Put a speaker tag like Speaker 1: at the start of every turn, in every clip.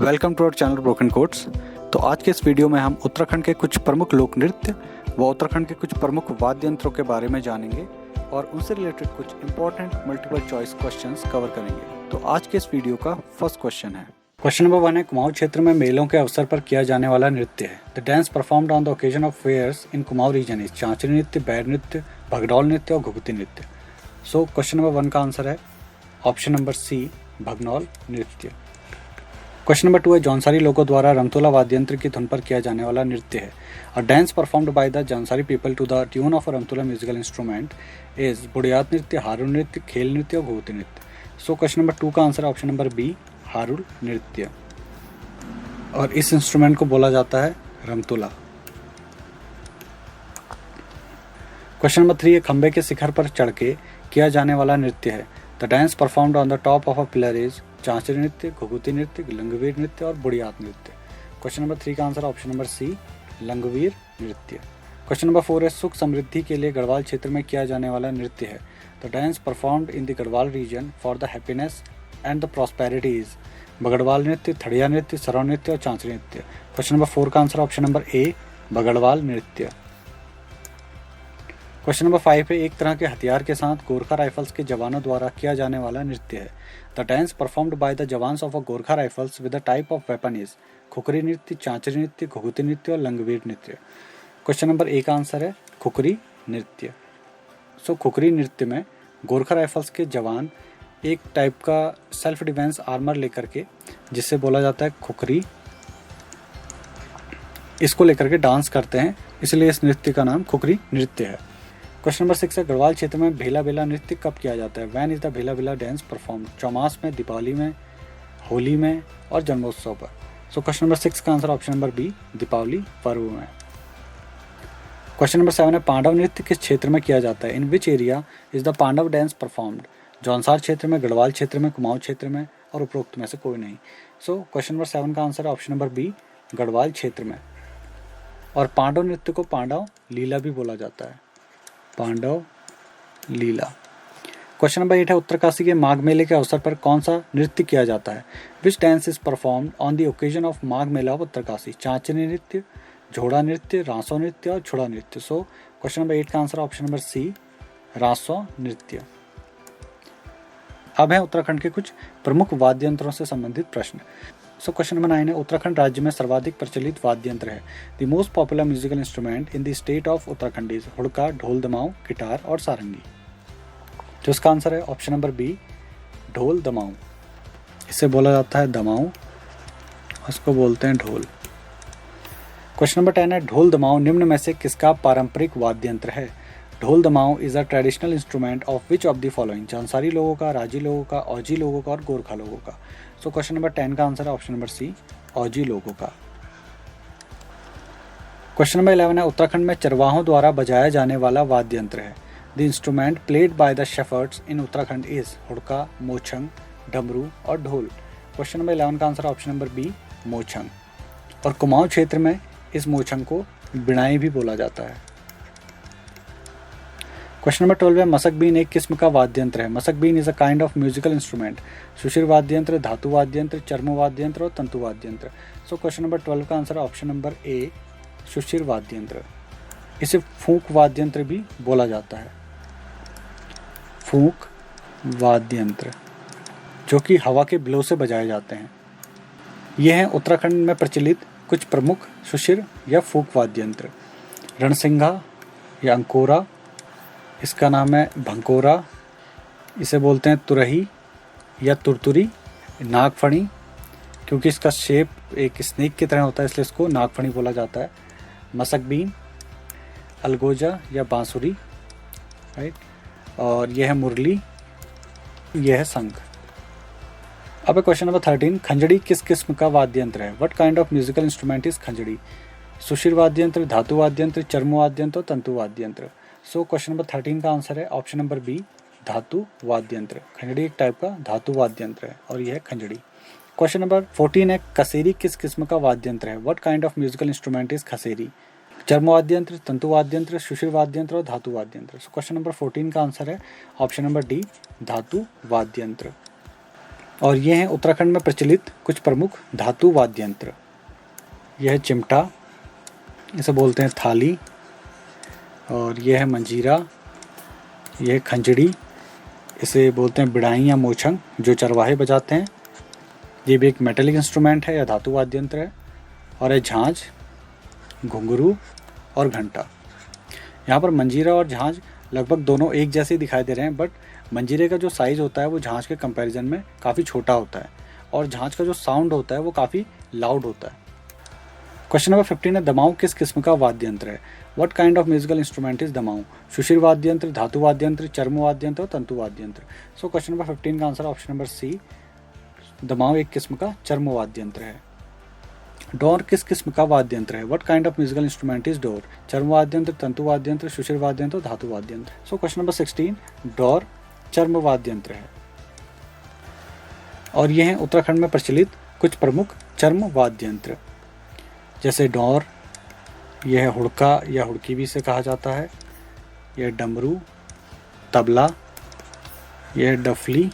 Speaker 1: Welcome to our channel broken codes. तो आज के इस वीडियो में हम उत्तराखंड के कुछ प्रमुख लोक नृत्य व उत्तराखंड के कुछ प्रमुख वाद्य यंत्रों के बारे में जानेंगे और उनसे रिलेटेड कुछ important multiple choice questions cover करेंगे। तो आज के इस वीडियो का फर्स्ट क्वेश्चन है। क्वेश्चन नंबर 1 है, कुमाऊं क्षेत्र में मेलों के अवसर पर किया जाने वाला नृत्य है। The dance performed on the occasion of fairs in Kumaon region is Chanchari नृत्य, बैर नृत्य, भगडौल नृत्य और घुघुती नृत्य। सो क्वेश्चन नंबर 1 का आंसर है ऑप्शन नंबर सी, भगनौल नृत्य। क्वेश्चन नंबर 2 है, जौनसारी लोगों द्वारा रमतोला वाद्य यंत्र की धुन पर किया जाने वाला नृत्य है। A dance performed by the Jaunsari people to the tune of a Ramtola musical instrument is Budhiyat नृत्य, हारुल नृत्य, खेल नृत्य और घुघुती नृत्य। सो क्वेश्चन नंबर 2 का आंसर है ऑप्शन नंबर बी, हारुल नृत्य। और इस इंस्ट्रूमेंट को बोला जाता है रमतोला। क्वेश्चन नंबर 3 है, खंबे के शिखर पर चढ़ के किया जाने वाला नृत्य है। The dance performed on the top of a pillar is Chanchari नृत्य, घुघुती नृत्य, लंगवीर नृत्य और बुढ़ियात नृत्य। क्वेश्चन नंबर 3 का आंसर ऑप्शन नंबर सी, लंगवीर नृत्य। क्वेश्चन नंबर 4 है, सुख समृद्धि के लिए गढ़वाल क्षेत्र में किया जाने वाला नृत्य है। The dance performed in the Garhwal region for the happiness and the prosperity is Bagdwal नृत्य, थड़िया नृत्य, सरौ नृत्य और चांचरी नृत्य। क्वेश्चन नंबर 4 का answer option number A, Bagadwal नृत्य। क्वेश्चन नंबर 5 है, एक तरह के हथियार के साथ गोरखा राइफल्स के जवानों द्वारा किया जाने वाला नृत्य है। The dance performed by the jawans of a Gorkha rifles with the type of weapon is khukri नृत्य, चांचरी नृत्य, घुघुती नृत्य और लंगवीर नृत्य। क्वेश्चन नंबर ए का आंसर है खुकरी नृत्य। सो खुकरी नृत्य में गोरखा राइफल्स के जवान एक टाइप का सेल्फ डिफेंस आर्मर लेकर के, जिससे बोला जाता है खुकरी, इसको लेकर के डांस करते हैं, इसलिए इस नृत्य का नाम खुकरी नृत्य है। क्वेश्चन नंबर 6 है, गढ़वाल क्षेत्र में भेला बेला नृत्य कब किया जाता है। वैन इज द भेला बेला डांस परफॉर्म, चौमास में, दीपावली में, होली में और जन्मोत्सव पर। सो क्वेश्चन नंबर 6 का answer option number B, Deepawali पर्व में। क्वेश्चन नंबर 7 है, पांडव नृत्य किस क्षेत्र में किया जाता है। In which area is the Pandav dance performed. Jaunsar क्षेत्र में, गढ़वाल क्षेत्र में, कुमाऊं क्षेत्र में और उपरोक्त में से कोई नहीं। सो क्वेश्चन नंबर 7 का आंसर है ऑप्शन नंबर बी, गढ़वाल क्षेत्र में। और पांडव नृत्य को पांडव लीला भी बोला जाता है, पांडव लीला। क्वेश्चन नंबर 8 है, उत्तरकाशी के माघ मेले के अवसर पर कौन सा नृत्य किया जाता है। Which dance is performed on the occasion of Magh Mela of Uttarkashi. Chanchari नृत्य, झोड़ा नृत्य, रांसो नृत्य और छुड़ा नृत्य। सो क्वेश्चन नंबर 8 का आंसर ऑप्शन नंबर सी, रांसो नृत्य। अब है उत्तराखंड के कुछ प्रमुख वाद्य यंत्रों से संबंधित प्रश्न। सो क्वेश्चन नंबर 9 है, उत्तराखंड राज्य में सर्वाधिक प्रचलित वाद्य यंत्र है। The most popular musical instrument in the state of Uttarakhand is Hudka, dhol, Damau, guitar और सारंगी। तो इसका आंसर है ऑप्शन नंबर बी, ढोल दमाऊ। इसे बोला जाता है दमाऊ, उसको बोलते हैं ढोल। क्वेश्चन नंबर 10 है, ढोल दमाऊ निम्न में से किसका पारंपरिक वाद्य यंत्र है। Dhol Damau is a traditional instrument of which of the following. Jaunsari लोगों का, राजी लोगों का, औजी लोगों का और गोरखा लोगों का। सो क्वेश्चन नंबर 10 का आंसर है ऑप्शन नंबर सी, औजी लोगों का। क्वेश्चन नंबर 11 है, उत्तराखंड में चरवाहों द्वारा बजाया जाने वाला वाद्य यंत्र है। The instrument played by the shepherds in Uttarakhand is Hudka, Mochang, Damru और ढोल। क्वेश्चन नंबर 11 का answer option number B, Mochang. और कुमाऊं क्षेत्र में इस मोछंग को बिनाई भी बोला जाता है। क्वेश्चन नंबर 12 है, मसक बीन एक किस्म का वाद्य यंत्र है। Mashak Been is a kind of musical instrument. सुशिर वाद्य यंत्र, धातु वाद्य यंत्र, चर्म वाद्य यंत्र और तंतु वाद्य यंत्र। सो क्वेश्चन नंबर 12 का answer option number A, Sushir वाद्य यंत्र। इसे फूंक वाद्य यंत्र भी बोला जाता है, फूंक वाद्य यंत्र, जो कि हवा के ब्लो से बजाए जाते हैं। ये हैं उत्तराखंड में प्रचलित कुछ प्रमुख सुशिर या फूंक वाद्य यंत्र। रणसिंघा या अंकोरा, इसका नाम है भंकोरा, इसे बोलते हैं तुरही या तुरतुरी, नागफणी, क्योंकि इसका शेप एक स्नेक की तरह होता है इसलिए इसको नागफणी बोला जाता है। मसकबीन, अलगोजा या बांसुरी, राइट, और यह है मुरली, यह है शंख। अब है क्वेश्चन नंबर 13, खंजड़ी किस किस्म का वाद्य यंत्र है। What kind of musical instrument is Khanjari. सुशिर वाद्य यंत्र, धातु वाद्य यंत्र, चर्म वाद्य यंत्र और तंतु वाद्य यंत्र। सो क्वेश्चन नंबर 13 का आंसर है ऑप्शन नंबर बी, धातु वाद्य यंत्र। खंजड़ी एक टाइप का धातु वाद्य यंत्र है और यह है खंजड़ी। क्वेश्चन नंबर 14 है, कसेरी किस किस्म का वाद्य यंत्र है। What kind of musical instrument is Khaseri. चर्म वाद्य यंत्र, तंतु वाद्य यंत्र, सुशिर वाद्य यंत्र और धातु वाद्य यंत्र। सो क्वेश्चन नंबर 14 का आंसर है ऑप्शन नंबर डी, धातु वाद्य यंत्र। और ये हैं उत्तराखंड में प्रचलित कुछ प्रमुख धातु वाद्य यंत्र। यह है चिमटा, इसे बोलते हैं थाली, और यह है मंजीरा, यह है खंजड़ी, इसे बोलते हैं बिड़ाई या मोछंग जो चरवाहे बजाते हैं। ये भी एक मेटेलिक इंस्ट्रूमेंट है या धातु वाद्य यंत्र है। और है झांझ, घुंघरू और घंटा। यहाँ पर मंजीरा और झांझ लगभग दोनों एक जैसे ही दिखाई दे रहे हैं, बट मंजीरे का जो साइज़ होता है वो झांझ के कंपैरिजन में काफ़ी छोटा होता है, और झांझ का जो साउंड होता है वो काफ़ी लाउड होता है। क्वेश्चन नंबर 15 है, दमाऊ किस किस्म का वाद्य यंत्र है? What kind of musical instrument is Damau? सुशिर वाद्य यंत्र, धातु वाद्य यंत्र, चर्म वाद्य यंत्र और तंतु वाद्य यंत्र। सो क्वेश्चन नंबर 15 का आंसर ऑप्शन नंबर सी, दमाऊ एक किस्म का चर्म वाद्य यंत्र है। डोर किस किस्म का वाद्य यंत्र है? What kind of musical instrument is door? चर्म वाद्य यंत्र, तंतु वाद्य यंत्र, सुशिर वाद्य यंत्र, धातु वाद्य यंत्र। सो क्वेश्चन नंबर 16, डोर चर्म वाद्य यंत्र है। और ये हैं उत्तराखंड में प्रचलित कुछ प्रमुख चर्म वाद्य यंत्र, जैसे डोर, यह है हुड़का या हुड़की भी इसे कहा जाता है, यह डमरू, तबला, यह डफली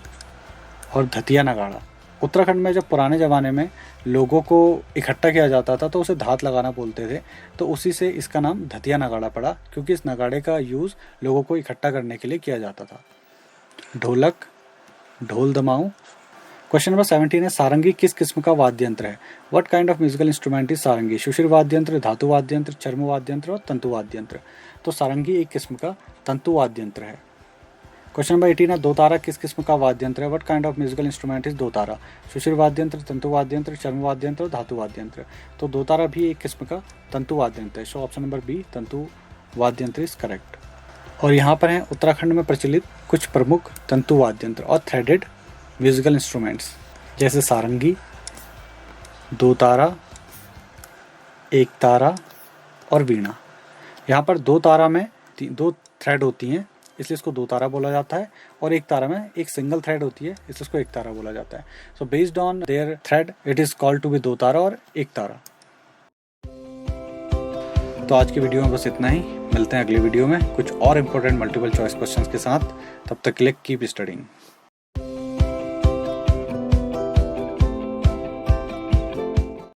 Speaker 1: और धतिया नगाड़ा। उत्तराखंड में जब पुराने ज़माने में लोगों को इकट्ठा किया जाता था तो उसे धात लगाना बोलते थे, तो उसी से इसका नाम धतिया नगाड़ा पड़ा, क्योंकि इस नगाड़े का यूज़ लोगों को इकट्ठा करने के लिए किया जाता था। ढोलक, ढोल दमाऊ। क्वेश्चन नंबर 17 है, सारंगी किस किस्म का वाद्य यंत्र है? What kind of musical instrument is Sarangi? सुशिर वाद्य यंत्र, धातु वाद्य यंत्र, चर्म वाद्य यंत्र और तंतु वाद्य यंत्र। तो सारंगी एक किस्म का तंतु वाद्य यंत्र है। क्वेश्चन नंबर 18 है, दो तारा किस किस्म का वाद्य यंत्र है? What kind of musical instrument is दो तारा? सुशिर वाद्य यंत्र, तंतु वाद्य यंत्र, चर्म वाद्य यंत्र और धातु वाद्य यंत्र। तो दो तारा भी एक किस्म का तंतु वाद्य यंत्र है। सो ऑप्शन नंबर बी, तंतु वाद्य यंत्र इज करेक्ट। और यहाँ पर हैं उत्तराखंड में प्रचलित कुछ प्रमुख तंतु वाद्य यंत्र और थ्रेडेड म्यूजिकल इंस्ट्रूमेंट्स, जैसे सारंगी, दो तारा, एक तारा और वीणा। यहाँ पर दो तारा में दो थ्रेड होती हैं, इसलिए इसको दो तारा बोला जाता है, और एक तारा में एक सिंगल थ्रेड होती है, इसलिए इसको एक तारा बोला जाता है। So based on their thread it is called to be Dotara और एक तारा। तो आज की वीडियो में बस इतना ही। मिलते हैं अगली वीडियो में कुछ और इम्पोर्टेंट मल्टीपल चॉइस क्वेश्चंस के साथ। तब तक के लिए कीप स्टडिंग।